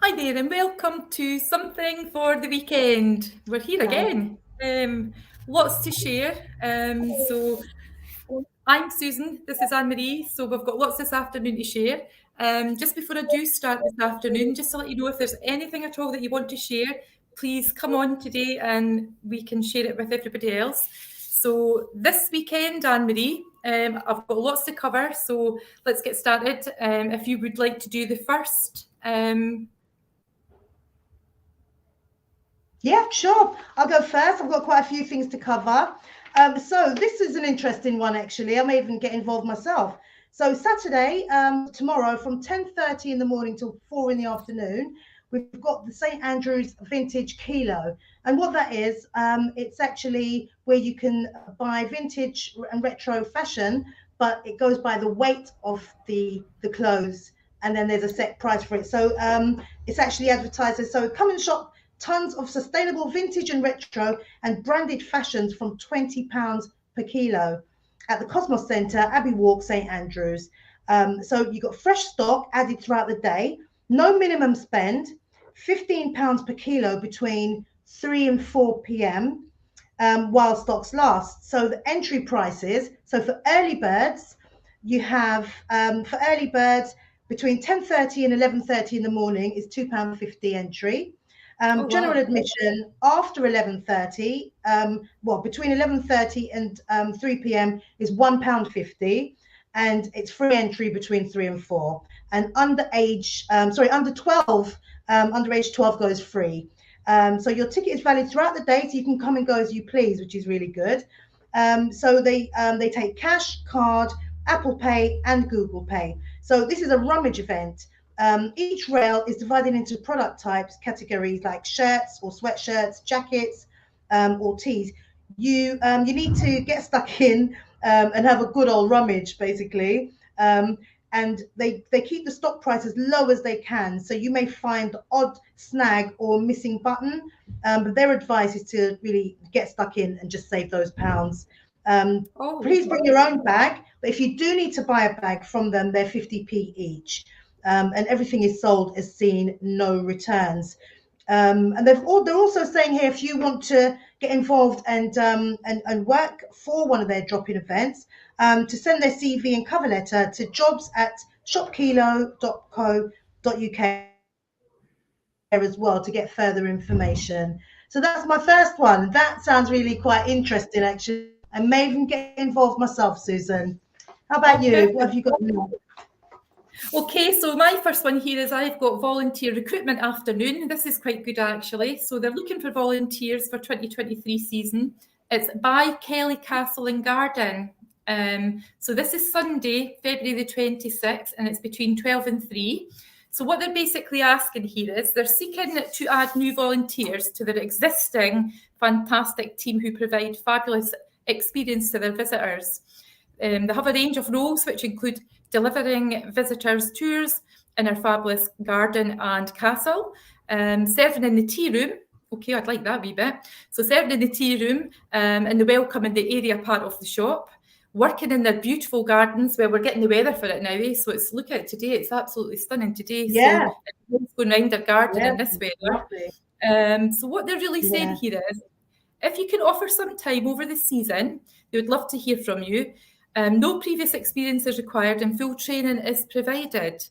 Hi there, and welcome to Something for the Weekend. We're here again. Lots to share. So I'm Susan, this is Anne-Marie, so we've got lots this afternoon to share. Just before I do start this afternoon, just to let you know if there's anything at all that you want to share, please come on today and we can share it with everybody else. So this weekend, Anne-Marie, I've got lots to cover, so let's get started. If you would like to do the first. Yeah, sure. I'll go first. I've got quite a few things to cover. So this is an interesting one, actually. I may even get involved myself. So Saturday, tomorrow, from 10:30 in the morning till 4 in the afternoon, we've got the St. Andrews Vintage Kilo. And what that is, it's actually where you can buy vintage and retro fashion, but it goes by the weight of the clothes. And then there's a set price for it. So it's actually advertised as, so come and shop tons of sustainable vintage and retro and branded fashions from £20 per kilo at the Cosmos Centre, Abbey Walk, St. Andrews. So you've got fresh stock added throughout the day, no minimum spend, £15 per kilo between 3 and 4 p.m. While stocks last. So the entry prices, so for early birds, you have, for early birds, between 10:30 and 11:30 in the morning is £2.50 entry. General admission after 11:30, between 11:30 and 3 p.m. is £1.50, and it's free entry between 3 and 4. And under 12, under age 12 goes free. So your ticket is valid throughout the day, so you can come and go as you please, which is really good. So they take cash, card, Apple Pay, and Google Pay. So this is a rummage event. Each rail is divided into product types, categories like shirts or sweatshirts, jackets, or tees. You need to get stuck in and have a good old rummage, basically. And they keep the stock price as low as they can. So you may find the odd snag or missing button, but their advice is to really get stuck in and just save those pounds. Please bring your own bag, but if you do need to buy a bag from them, they're 50p each. And everything is sold as seen, no returns. And they're also saying here, if you want to get involved and work for one of their drop-in events, to send their CV and cover letter to jobs@shopkilo.co.uk as well to get further information. So that's my first one. That sounds really quite interesting, actually. I may even get involved myself, Susan. How about you? What have you got now? Okay, so my first one here is I've got volunteer recruitment afternoon. This is quite good, actually. So they're looking for volunteers for 2023 season. It's by Kelly Castle and Garden. So this is Sunday, February the 26th, and it's between 12 and 3. So what they're basically asking here is they're seeking to add new volunteers to their existing fantastic team who provide fabulous experience to their visitors. They have a range of roles which include delivering visitors tours in our fabulous garden and castle, serving in the tea room. Okay, I'd like that wee bit. So serving in the tea room, and the welcome in the area part of the shop, working in their beautiful gardens. Well, we're getting the weather for it now, so it's, look at it today, it's absolutely stunning today. Yeah. So it's going round their garden in this weather. So what they're really saying here is, if you can offer some time over the season, they would love to hear from you. No previous experience is required and full training is provided.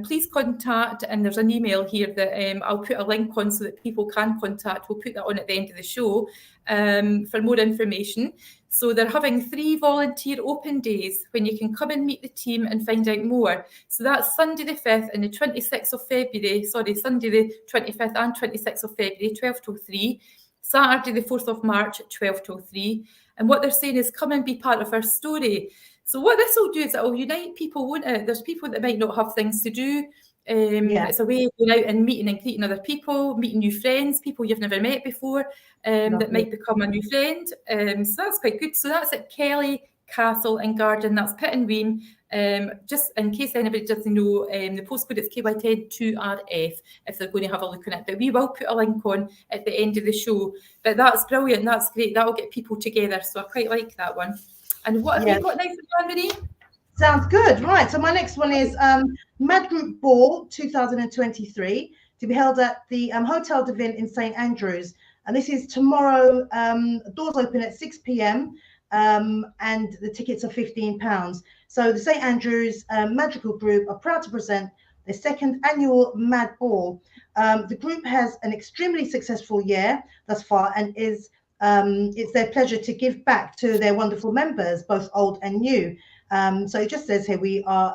Please contact, and there's an email here that I'll put a link on so that people can contact. We'll put that on at the end of the show for more information. So they're having 3 volunteer open days when you can come and meet the team and find out more. So that's Sunday the 5th and the 26th of February, Sunday the 25th and 26th of February, 12 till 3. Saturday the 4th of March, 12 till 3. And what they're saying is come and be part of our story. So what this will do is it will unite people, won't it? There's people that might not have things to do. It's a way of going out and meeting and greeting other people, meeting new friends, people you've never met before, that might become a new friend. So that's quite good. So that's at Kelly Castle and Garden. That's Pitt and Weem. Just in case anybody doesn't know, the postcode is KY102RF if they're going to have a look on it. But we will put a link on at the end of the show. But that's brilliant. That's great. That'll get people together. So I quite like that one. And what have you got next, Anne-Marie? Sounds good. Right. So my next one is Mad Group Ball 2023. to be held at the Hotel de Ville in St Andrews. And this is tomorrow. Doors open at 6 p.m. And the tickets are £15. So the St Andrews Magical Group are proud to present their second annual Mad Ball. The group has an extremely successful year thus far, and it's their pleasure to give back to their wonderful members, both old and new. So it just says here, we are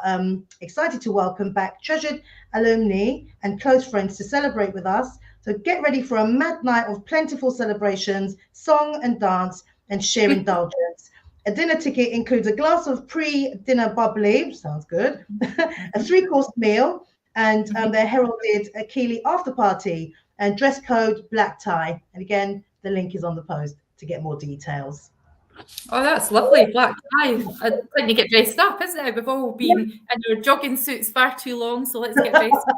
excited to welcome back treasured alumni and close friends to celebrate with us. So get ready for a mad night of plentiful celebrations, song and dance, and sheer indulgence. A dinner ticket includes a glass of pre-dinner bubbly, sounds good, a 3-course meal, and their heralded Keeley after party, and dress code black tie. And again, the link is on the post to get more details. Oh, that's lovely. Black tie. When you get dressed up, isn't it? We've all been in our jogging suits far too long, so let's get dressed up.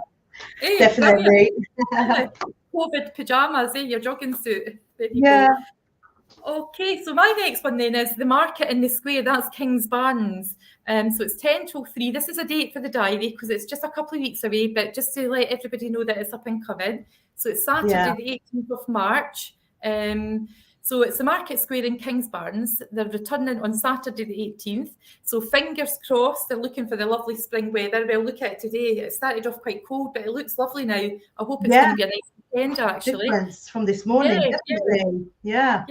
Hey, definitely. COVID pajamas, your jogging suit. There you go. Okay, so my next one then is the market in the square. That's King's Barns. So it's 10 till 3. This is a date for the diary because it's just a couple of weeks away, but just to let everybody know that it's up and coming. So it's Saturday, the 18th of March. So it's the Market Square in King's Barns. They're returning on Saturday the 18th. So fingers crossed, they're looking for the lovely spring weather. We'll look at it today. It started off quite cold, but it looks lovely now. I hope it's going to be a nice weekend, actually. Difference from this morning, definitely. Yeah.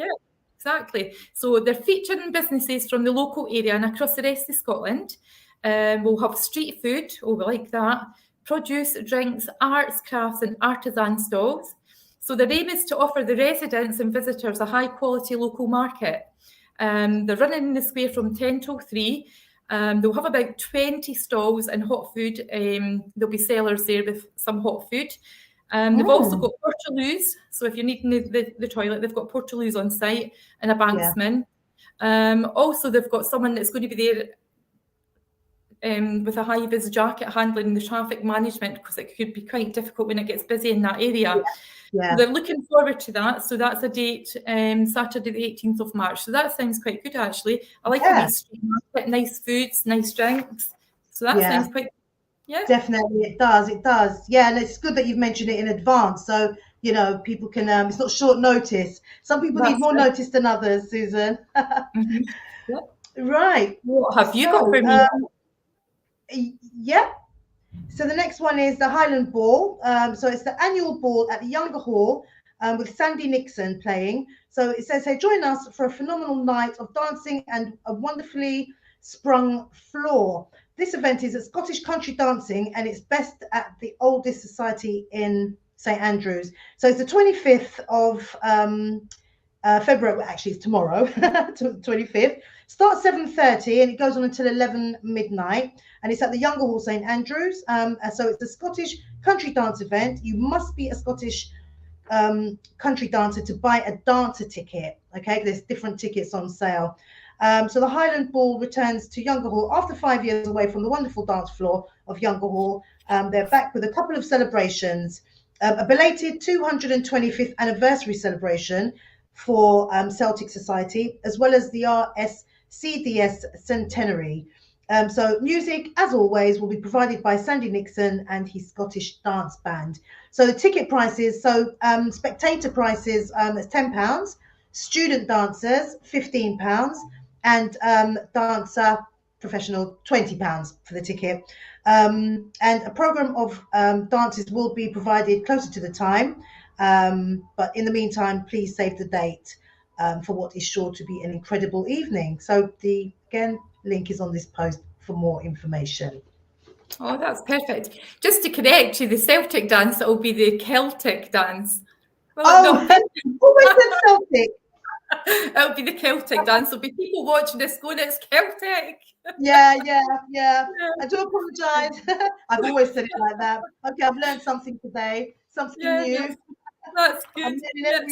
Exactly. So they're featuring businesses from the local area and across the rest of Scotland. We'll have street food. Oh, we like that. Produce, drinks, arts, crafts, and artisan stalls. So the aim is to offer the residents and visitors a high-quality local market. They're running in the square from 10 till 3. They'll have about 20 stalls and hot food. There'll be sellers there with some hot food. They've also got portaloos. So if you're needing the toilet, they've got portaloos on site and a banksman. Also, they've got someone that's going to be there with a high-vis jacket handling the traffic management, because it could be quite difficult when it gets busy in that area. So they're looking forward to that. So that's a date, Saturday the 18th of March. So that sounds quite good, actually. I like the street market, nice foods, nice drinks. So that sounds quite good. Definitely, it does. Yeah, and it's good that you've mentioned it in advance, so people can. It's not short notice. Some people need more notice than others, Susan. Right. What have you got for me? So the next one is the Highland Ball. So it's the annual ball at the Younger Hall with Sandy Nixon playing. So it says here, join us for a phenomenal night of dancing and a wonderfully sprung floor. This event is at Scottish country dancing, and it's best at the oldest society in St Andrews. So it's the 25th of February. Well, actually, it's tomorrow, 25th. Starts 7:30 and it goes on until 11 midnight. And it's at the Younger Hall, St Andrews. So it's a Scottish country dance event. You must be a Scottish country dancer to buy a dancer ticket. Okay, there's different tickets on sale. So the Highland Ball returns to Younger Hall after 5 years away from the wonderful dance floor of Younger Hall. They're back with a couple of celebrations, a belated 225th anniversary celebration for Celtic Society, as well as the RSCDS centenary. So music, as always, will be provided by Sandy Nixon and his Scottish dance band. So the ticket prices, spectator prices, that's £10, student dancers, £15, and dancer professional, £20 for the ticket. And a program of dances will be provided closer to the time. But in the meantime, please save the date for what is sure to be an incredible evening. So the link is on this post for more information. Oh, that's perfect. Just to correct you, the Celtic dance, it will be the Celtic dance. Well, always said Celtic. It'll be the Celtic dance. There'll be people watching this going, it's Celtic. Yeah. I do apologise. I've always said it like that. Okay, I've learned something today, something new. That's good.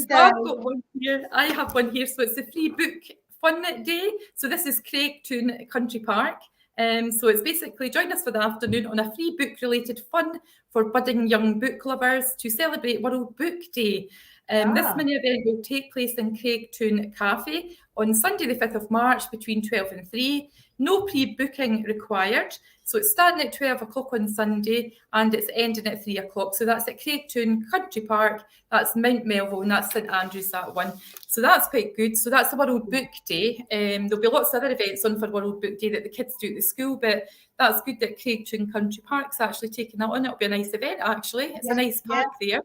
So I've got one here. I have one here. So it's a free book fun day. So this is Craigtown Country Park. So it's basically join us for the afternoon on a free book related fun for budding young book lovers to celebrate World Book Day. This mini event will take place in Craigtown Cafe on Sunday the 5th of March between 12 and 3. No pre-booking required. So it's starting at 12 o'clock on Sunday and it's ending at 3 o'clock. So that's at Craigtoon Country Park, that's Mount Melville, and that's St Andrews, that one. So that's quite good. So that's the World Book Day. There'll be lots of other events on for World Book Day that the kids do at the school, but that's good that Craigtoon Country Park's actually taking that on. It'll be a nice event, actually. It's a nice park there.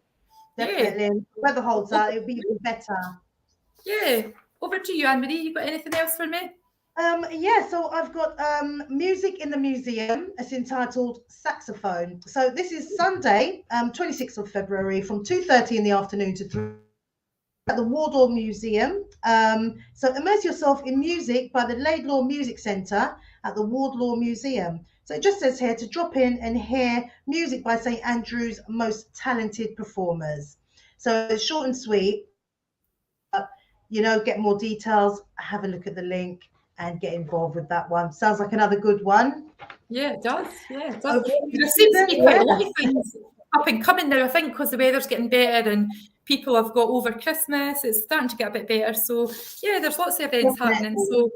Definitely. Yeah. The weather holds out, it'll be even better. Yeah. Over to you, Anne-Marie. You got anything else for me? So I've got music in the museum. It's entitled Saxophone. So this is Sunday, 26th of February, from 2:30 in the afternoon to 3 at the Wardour Museum. So immerse yourself in music by the Laidlaw Music Centre at the Wardour Museum. So it just says here to drop in and hear music by St Andrew's most talented performers. So it's short and sweet. Get more details, have a look at the link and get involved with that one. Sounds like another good one. Yeah, it does. Yeah, it does. There seems to be quite a lot of things up and coming now, I think, because the weather's getting better and people have got over Christmas. It's starting to get a bit better. So, yeah, there's lots of events happening. So,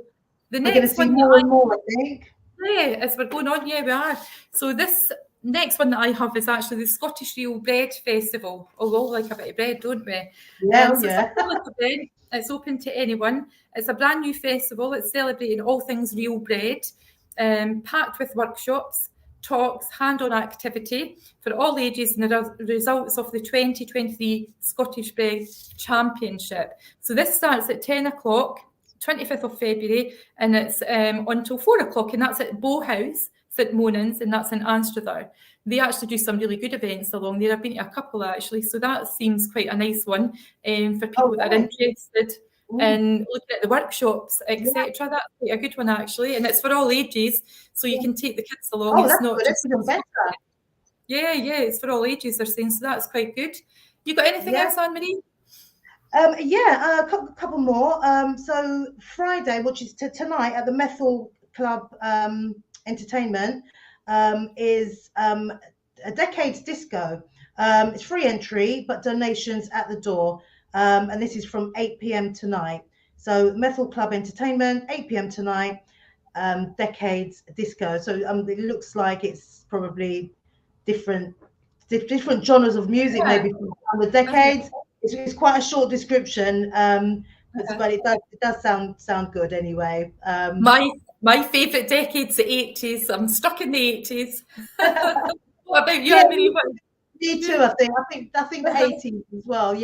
the next one, more and more, I think. Yeah, as we're going on, yeah, we are. So, this next one that I have is actually the Scottish Real Bread Festival. We all like a bit of bread, don't we? Yeah, It's a public event. It's open to anyone. It's a brand new festival. It's celebrating all things real bread, packed with workshops, talks, hand-on activity for all ages and the results of the 2023 Scottish Bread Championship. So this starts at 10 o'clock, 25th of February, and it's until 4 o'clock, and that's at Bow House, St Monans, and that's in Anstruther. They actually do some really good events along there. I've been to a couple actually, so that seems quite a nice one for people that are interested in looking at the workshops, etc. That's quite a good one actually, and it's for all ages, so you can take the kids along. Oh, it's that's not good. just Even better. Yeah, it's for all ages. They're saying, so that's quite good. You got anything else, Anne-Marie? A couple more. So Friday, which is tonight at the Methil Club Entertainment, is a Decades Disco. It's free entry, but donations at the door. And this is from 8 p.m. tonight. So Methil Club Entertainment, 8 p.m. tonight, Decades Disco. So it looks like it's probably different genres of music, maybe from the decades. It's quite a short description, but it does sound good anyway. My favourite decade's the 80s. I'm stuck in the 80s. What about you, Anne-Marie? Me too, I think the 80s as well.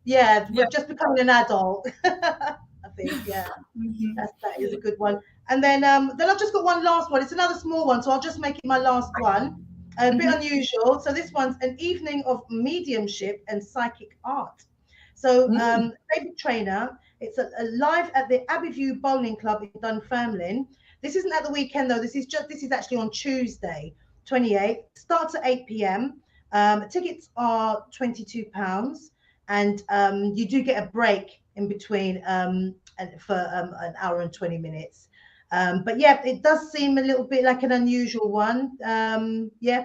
We're just becoming an adult. I think, that is a good one. And then I've just got one last one. It's another small one, so I'll just make it my last one. A bit unusual. So this one's an evening of mediumship and psychic art. So David Trainer, it's a live at the Abbeyview Bowling Club in Dunfermline. This isn't at the weekend though. This is actually on Tuesday, 28th. Starts at 8 p.m. Tickets are £22, and you do get a break in between for an hour and 20 minutes. But it does seem a little bit like an unusual one.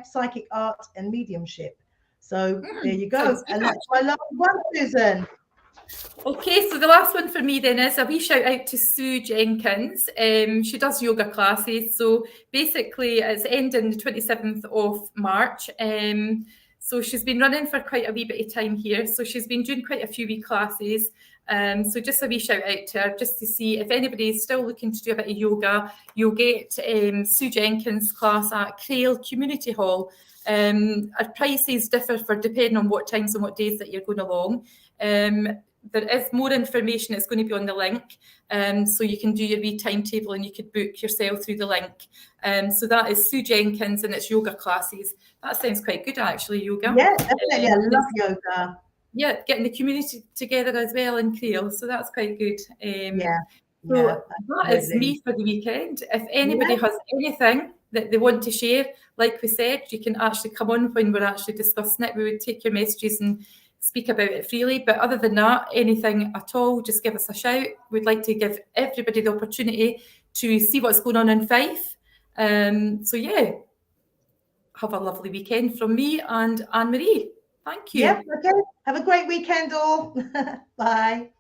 Psychic art and mediumship. So there you go. And that's my last one, Susan. Okay, so the last one for me then is a wee shout out to Sue Jenkins. She does yoga classes. So basically it's ending the 27th of March. So she's been running for quite a wee bit of time here. So she's been doing quite a few wee classes. So just a wee shout out to her just to see if anybody is still looking to do a bit of yoga, you'll get Sue Jenkins' class at Crail Community Hall. Our prices differ for depending on what times and what days that you're going along. There is more information. It's going to be on the link, so you can do your wee timetable and you could book yourself through the link. So that is Sue Jenkins and it's yoga classes. That sounds quite good actually, yoga. Yeah, definitely. I love yoga. Yeah, getting the community together as well in Crail, so that's quite good. So that is me for the weekend. If anybody has anything that they want to share, like we said, you can actually come on when we're actually discussing it. We would take your messages and speak about it freely. But other than that, anything at all, just give us a shout. We'd like to give everybody the opportunity to see what's going on in Fife. Have a lovely weekend from me and Anne-Marie. Thank you. Okay. Have a great weekend all. Bye.